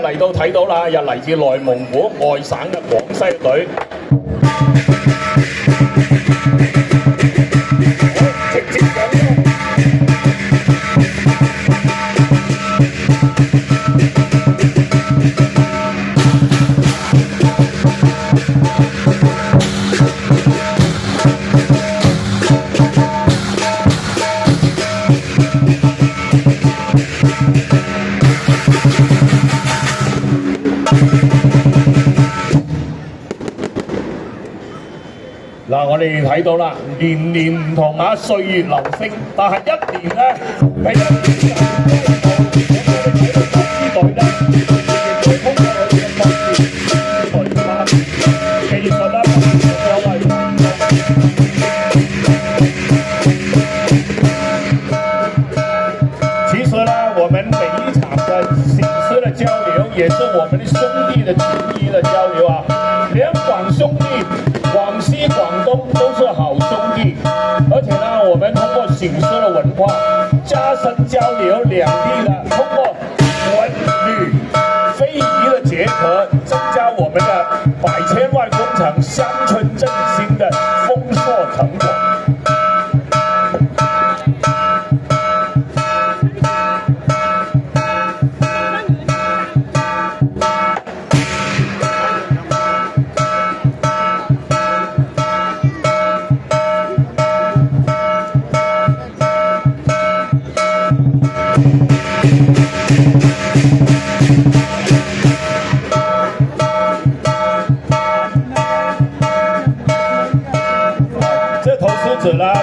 嚟到睇到啦，又嚟自內蒙古外省嘅廣西隊。直接上嗱，我哋睇到啦，年年唔同啊，歲月流星，但係一年咧，係一年我哋睇到支隊咧，亦都通過佢哋嘅訓練、培訓、技術啦，有係。其實呢，我們每一場的醒獅的交流，也是我們的兄弟的情誼的交流啊，兩廣兄弟。廣西、廣東都是好兄弟，而且呢，我們通過醒獅的文化，加深交流兩地的通過文旅非遺的結合，增加我們的百千萬工程鄉村振興的豐碩成果。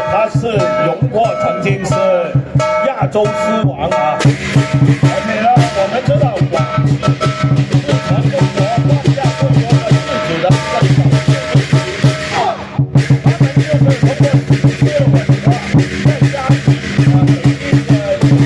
他是荣获曾經是亞洲獅王啊，而且呢，我們知道廣西是全中國萬家貴族的獅子的一個他們就是通過醒獅的文化，再加美啊，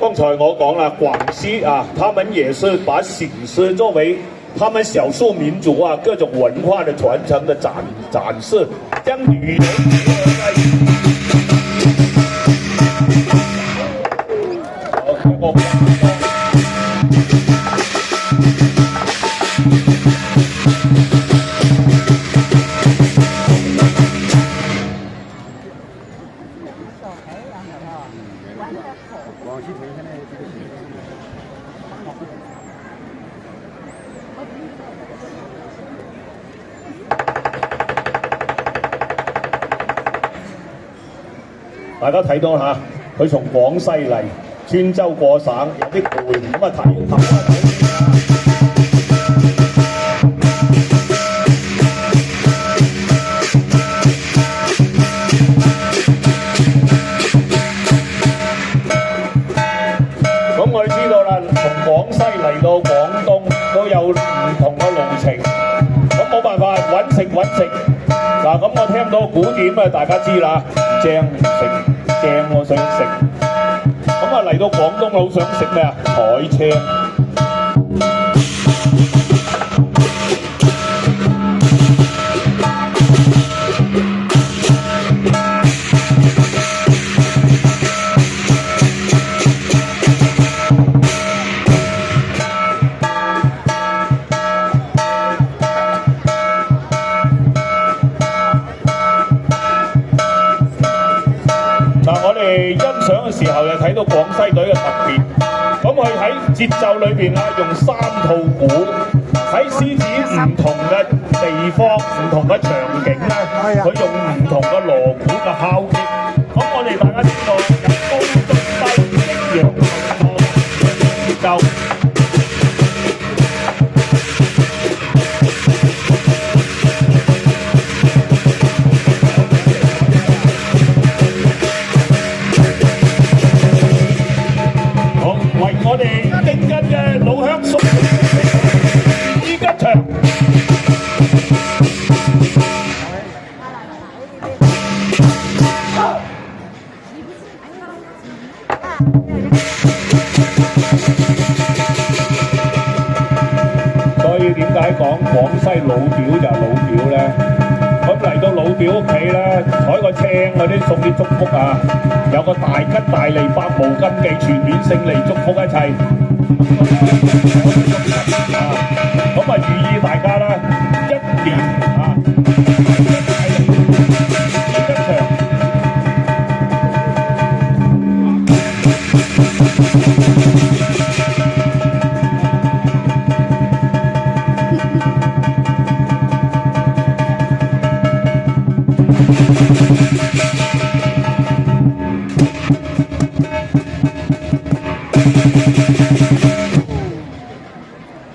剛才我講了，廣西啊，他們也是把醒獅作為他們少數民族啊各種文化的傳承的展示，將旅遊結合在一起。大家睇到嚇，佢從廣西嚟，穿州過省，有啲攰咁啊睇。咁我哋知道啦，從廣西嚟到廣東都有唔同嘅路程。到古典啊，大家知啦，正食正我想食。咁啊嚟到廣東好想食咩啊？海青。我哋欣賞嘅時候就睇到廣西隊嘅特別，咁佢喺節奏裏邊啊，用3套鼓，喺獅子唔同嘅地方、唔同嘅場景咧，佢用唔同嘅鑼鼓嘅敲擊。咁我哋大家知道有高中低、抑揚頓挫節奏。我哋京吉嘅老鄉叔依吉祥，所以點解講廣西老表就係老表咧？咁嚟到老表屋企咧，採個青嗰啲送啲祝福啊，有個大吉大利、百無禁忌、全面勝利，祝福一切。咁啊，寓意大家啦，一年啊，吉祥。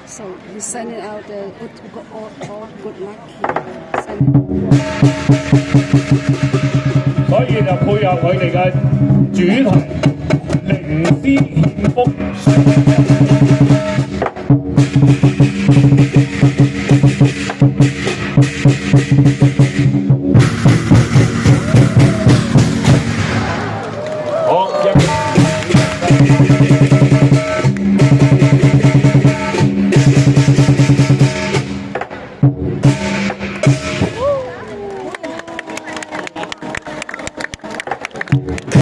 So we send it out there, all good luck here. Send it. 所以就配合佢哋嘅主題，靈獅獻福。好，一。